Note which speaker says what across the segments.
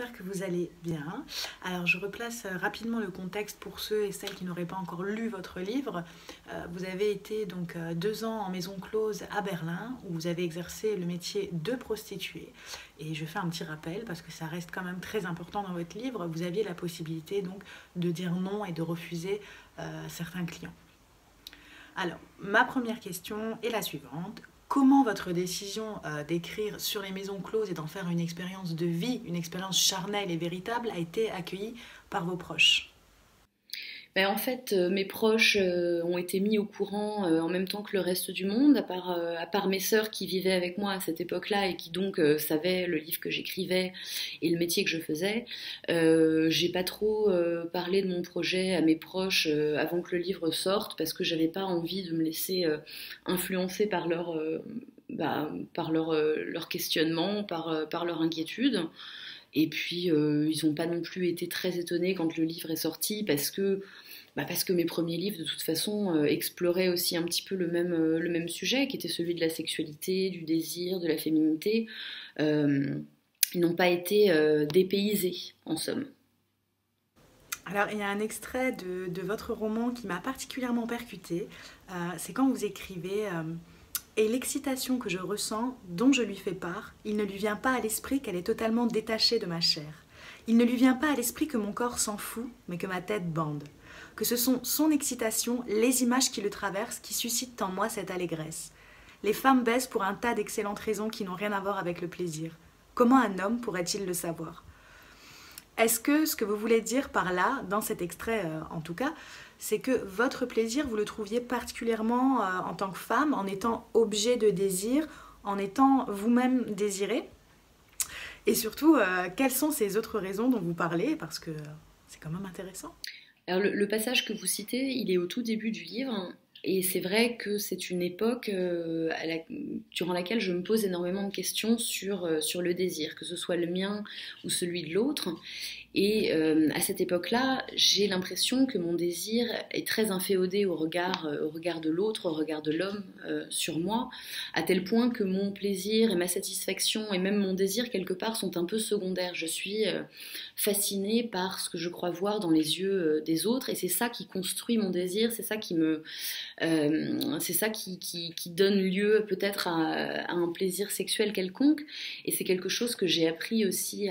Speaker 1: j'espère que vous allez bien. Alors je replace rapidement le contexte pour ceux et celles qui n'auraient pas encore lu votre livre. Vous avez été donc 2 ans en maison close à Berlin où vous avez exercé le métier de prostituée. Et je fais un petit rappel parce que ça reste quand même très important dans votre livre. Vous aviez la possibilité donc de dire non et de refuser certains clients. Alors, ma première question est la suivante. Comment votre décision d'écrire sur les maisons closes et d'en faire une expérience de vie, une expérience charnelle et véritable, a été accueillie par vos proches?
Speaker 2: Ben, en fait, mes proches ont été mis au courant en même temps que le reste du monde, à part mes sœurs qui vivaient avec moi à cette époque-là et qui donc savaient le livre que j'écrivais et le métier que je faisais. J'ai pas trop parlé de mon projet à mes proches avant que le livre sorte parce que j'avais pas envie de me laisser influencer par leur questionnement, par leur inquiétude. Et puis, ils n'ont pas non plus été très étonnés quand le livre est sorti parce que mes premiers livres, de toute façon, exploraient aussi un petit peu le même sujet, qui était celui de la sexualité, du désir, de la féminité. Euh, Ils n'ont pas été dépaysés, en somme.
Speaker 1: Alors, il y a un extrait de votre roman qui m'a particulièrement percuté. C'est quand vous écrivez et l'excitation que je ressens, dont je lui fais part, il ne lui vient pas à l'esprit qu'elle est totalement détachée de ma chair. Il ne lui vient pas à l'esprit que mon corps s'en fout, mais que ma tête bande. Que ce sont son excitation, les images qui le traversent, qui suscitent en moi cette allégresse. Les femmes baissent pour un tas d'excellentes raisons qui n'ont rien à voir avec le plaisir. Comment un homme pourrait-il le savoir? Est-ce que ce que vous voulez dire par là, dans cet extrait en tout cas, c'est que votre plaisir, vous le trouviez particulièrement en tant que femme, en étant objet de désir, en étant vous-même désirée? Et surtout, quelles sont ces autres raisons dont vous parlez? Parce que c'est quand même intéressant.
Speaker 2: Alors, le passage que vous citez, il est au tout début du livre. Et c'est vrai que c'est une époque durant laquelle je me pose énormément de questions sur le désir, que ce soit le mien ou celui de l'autre. Et à cette époque-là, j'ai l'impression que mon désir est très inféodé au regard de l'autre, au regard de l'homme sur moi, à tel point que mon plaisir et ma satisfaction et même mon désir quelque part sont un peu secondaires. Je suis fascinée par ce que je crois voir dans les yeux des autres et c'est ça qui construit mon désir, c'est ça qui donne lieu peut-être à un plaisir sexuel quelconque et c'est quelque chose que j'ai appris aussi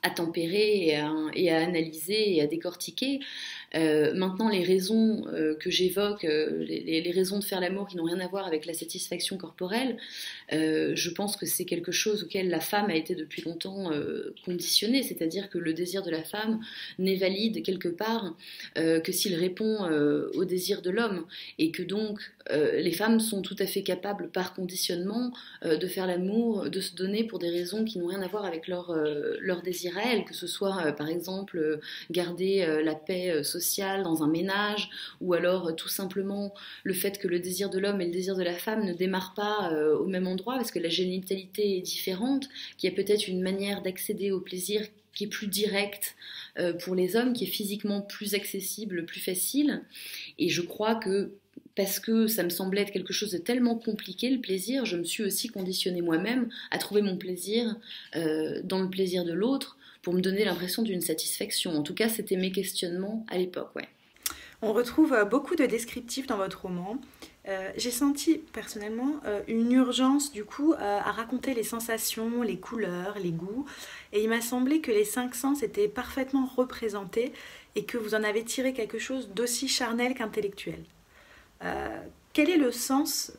Speaker 2: à tempérer et à analyser et à décortiquer. Maintenant, les raisons que j'évoque, les raisons de faire l'amour qui n'ont rien à voir avec la satisfaction corporelle, je pense que c'est quelque chose auquel la femme a été depuis longtemps conditionnée, c'est-à-dire que le désir de la femme n'est valide quelque part que s'il répond au désir de l'homme, et que donc les femmes sont tout à fait capables par conditionnement de faire l'amour, de se donner pour des raisons qui n'ont rien à voir avec leur désir à elles, que ce soit par exemple garder la paix sociale dans un ménage, ou alors tout simplement le fait que le désir de l'homme et le désir de la femme ne démarrent pas au même endroit, parce que la génitalité est différente, qu'il y a peut-être une manière d'accéder au plaisir qui est plus directe pour les hommes, qui est physiquement plus accessible, plus facile, et je crois que parce que ça me semblait être quelque chose de tellement compliqué, le plaisir, je me suis aussi conditionnée moi-même à trouver mon plaisir dans le plaisir de l'autre, pour me donner l'impression d'une satisfaction. En tout cas, c'était mes questionnements à l'époque, ouais.
Speaker 1: On retrouve beaucoup de descriptifs dans votre roman. J'ai senti personnellement une urgence du coup à raconter les sensations, les couleurs, les goûts. Et il m'a semblé que les 5 sens étaient parfaitement représentés et que vous en avez tiré quelque chose d'aussi charnel qu'intellectuel. Quel est le sens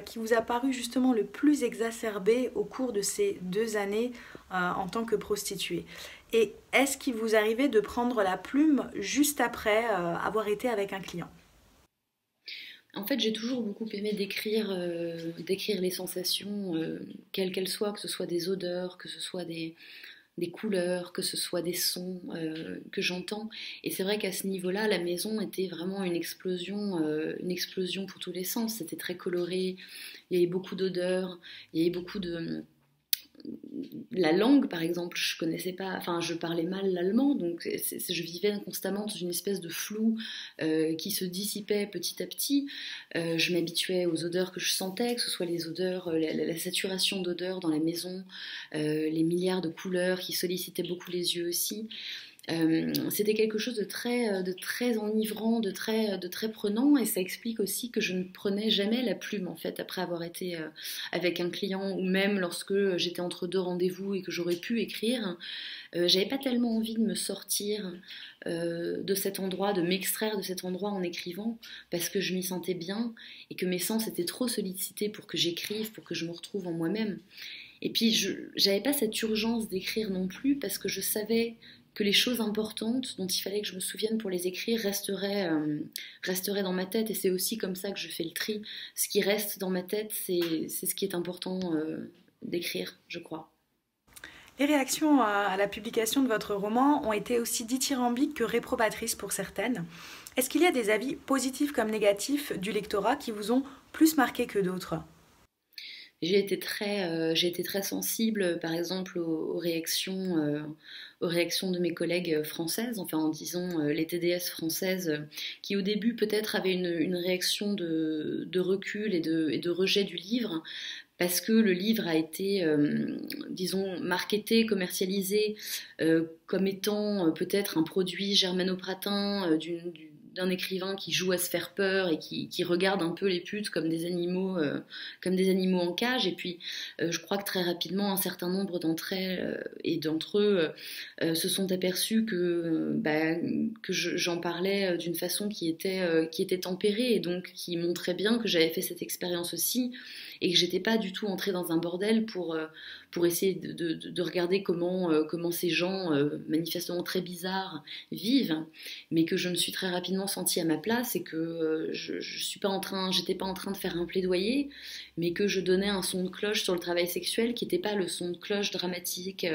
Speaker 1: qui vous a paru justement le plus exacerbé au cours de ces 2 années en tant que prostituée? Et est-ce qu'il vous arrivait de prendre la plume juste après avoir été avec un client?
Speaker 2: En fait, j'ai toujours beaucoup aimé décrire les sensations, quelles qu'elles soient, que ce soit des odeurs, que ce soit des couleurs, que ce soit des sons que j'entends. Et c'est vrai qu'à ce niveau-là, la maison était vraiment une explosion pour tous les sens. C'était très coloré, il y avait beaucoup d'odeurs, il y avait beaucoup la langue, par exemple, je connaissais pas, enfin, je parlais mal l'allemand, donc je vivais constamment dans une espèce de flou qui se dissipait petit à petit. Je m'habituais aux odeurs que je sentais, que ce soit les odeurs, la saturation d'odeurs dans la maison, les milliards de couleurs qui sollicitaient beaucoup les yeux aussi. C'était quelque chose de très enivrant, de très prenant, et ça explique aussi que je ne prenais jamais la plume en fait après avoir été avec un client, ou même lorsque j'étais entre deux rendez-vous et que j'aurais pu écrire. J'avais pas tellement envie de me sortir de cet endroit, de m'extraire de cet endroit en écrivant, parce que je m'y sentais bien et que mes sens étaient trop sollicités pour que j'écrive, pour que je me retrouve en moi-même. Et puis je n'avais pas cette urgence d'écrire non plus, parce que je savais que les choses importantes dont il fallait que je me souvienne pour les écrire resteraient dans ma tête, et c'est aussi comme ça que je fais le tri. Ce qui reste dans ma tête, c'est ce qui est important d'écrire, je crois.
Speaker 1: Les réactions à la publication de votre roman ont été aussi dithyrambiques que réprobatrices pour certaines. Est-ce qu'il y a des avis positifs comme négatifs du lectorat qui vous ont plus marqué que d'autres ?
Speaker 2: J'ai été très sensible, par exemple, aux réactions de mes collègues françaises, enfin en disant les TDS françaises, qui au début peut-être avaient une réaction de recul et de rejet du livre, parce que le livre a été, disons, marketé, commercialisé comme étant peut-être un produit germanopratin d'un écrivain qui joue à se faire peur et qui regarde un peu les putes comme des animaux en cage. Et puis, je crois que très rapidement, un certain nombre d'entre elles et d'entre eux se sont aperçus que j'en parlais d'une façon qui était tempérée, et donc qui montrait bien que j'avais fait cette expérience aussi, et que j'étais pas du tout entrée dans un bordel pour essayer de regarder comment ces gens manifestement très bizarres vivent, mais que je me suis très rapidement sentie à ma place, et que j'étais pas en train de faire un plaidoyer, mais que je donnais un son de cloche sur le travail sexuel qui n'était pas le son de cloche dramatique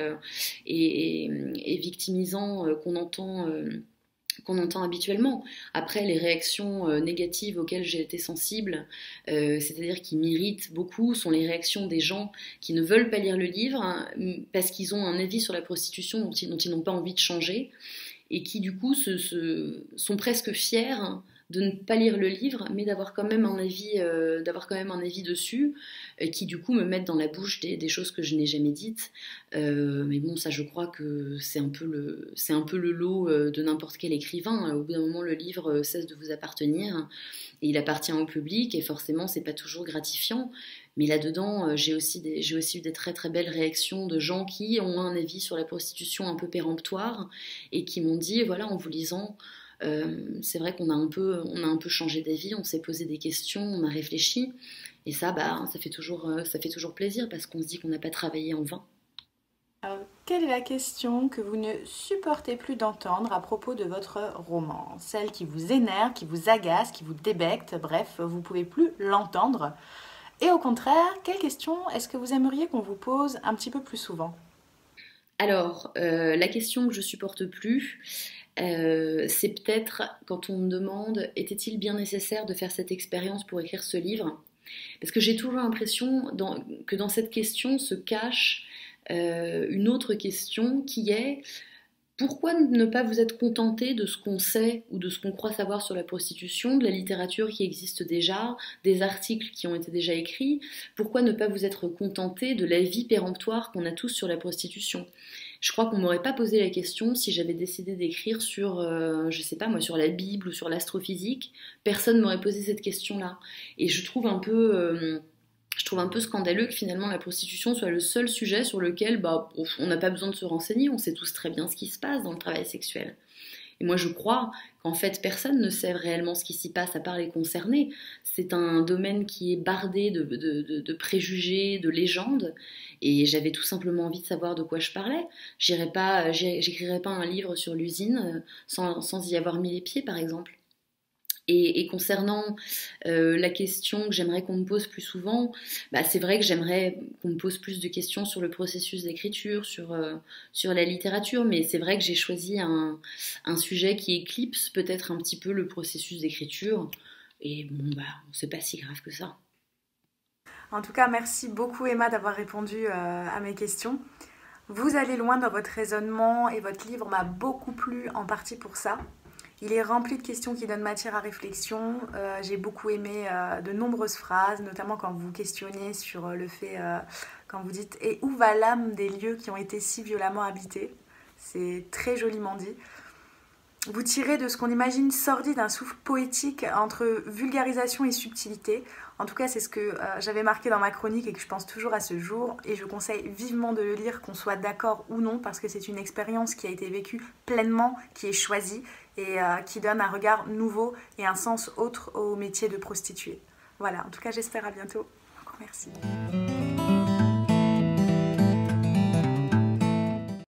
Speaker 2: et victimisant qu'on entend habituellement. Après, les réactions négatives auxquelles j'ai été sensible, c'est-à-dire qui m'irritent beaucoup, sont les réactions des gens qui ne veulent pas lire le livre, hein, parce qu'ils ont un avis sur la prostitution dont ils n'ont pas envie de changer, et qui du coup sont presque fiers de ne pas lire le livre, mais d'avoir quand même un avis dessus, qui du coup me mettent dans la bouche des choses que je n'ai jamais dites. Mais bon, ça, je crois que c'est un peu le lot de n'importe quel écrivain. Au bout d'un moment, le livre cesse de vous appartenir, et il appartient au public, et forcément, c'est pas toujours gratifiant. Mais là-dedans, j'ai aussi eu des très très belles réactions de gens qui ont un avis sur la prostitution un peu péremptoire, et qui m'ont dit, voilà, en vous lisant, c'est vrai qu'on a un peu changé d'avis, on s'est posé des questions, on a réfléchi, et ça, ça fait toujours plaisir, parce qu'on se dit qu'on n'a pas travaillé en vain.
Speaker 1: Alors, quelle est la question que vous ne supportez plus d'entendre à propos de votre roman ? Celle qui vous énerve, qui vous agace, qui vous débecte, bref, vous ne pouvez plus l'entendre. Et au contraire, quelle question est-ce que vous aimeriez qu'on vous pose un petit peu plus souvent ?
Speaker 2: Alors, la question que je supporte plus, c'est peut-être quand on me demande « Était-il bien nécessaire de faire cette expérience pour écrire ce livre ?» Parce que j'ai toujours l'impression que dans cette question se cache une autre question, qui est: pourquoi ne pas vous être contenté de ce qu'on sait ou de ce qu'on croit savoir sur la prostitution, de la littérature qui existe déjà, des articles qui ont été déjà écrits? Pourquoi ne pas vous être contenté de l'avis péremptoire qu'on a tous sur la prostitution? Je crois qu'on m'aurait pas posé la question si j'avais décidé d'écrire sur, je sais pas moi, sur la Bible ou sur l'astrophysique. Personne m'aurait posé cette question-là. Et je trouve un peu scandaleux que finalement la prostitution soit le seul sujet sur lequel on n'a pas besoin de se renseigner, on sait tous très bien ce qui se passe dans le travail sexuel. Et moi je crois qu'en fait personne ne sait réellement ce qui s'y passe à part les concernés. C'est un domaine qui est bardé de préjugés, de légendes, et j'avais tout simplement envie de savoir de quoi je parlais. J'écrirais pas un livre sur l'usine sans y avoir mis les pieds, par exemple. Et concernant la question que j'aimerais qu'on me pose plus souvent, c'est vrai que j'aimerais qu'on me pose plus de questions sur le processus d'écriture, sur la littérature, mais c'est vrai que j'ai choisi un sujet qui éclipse peut-être un petit peu le processus d'écriture, et bon, c'est pas si grave que ça.
Speaker 1: En tout cas, merci beaucoup Emma d'avoir répondu à mes questions. Vous allez loin dans votre raisonnement et votre livre m'a beaucoup plu en partie pour ça. Il est rempli de questions qui donnent matière à réflexion. J'ai beaucoup aimé de nombreuses phrases, notamment quand vous questionnez sur le fait, quand vous dites « Et où va l'âme des lieux qui ont été si violemment habités ?» C'est très joliment dit. Vous tirez de ce qu'on imagine sordide un souffle poétique entre vulgarisation et subtilité. En tout cas, c'est ce que j'avais marqué dans ma chronique et que je pense toujours à ce jour. Et je conseille vivement de le lire, qu'on soit d'accord ou non, parce que c'est une expérience qui a été vécue pleinement, qui est choisie et qui donne un regard nouveau et un sens autre au métier de prostituée. Voilà, en tout cas, j'espère à bientôt. Encore merci.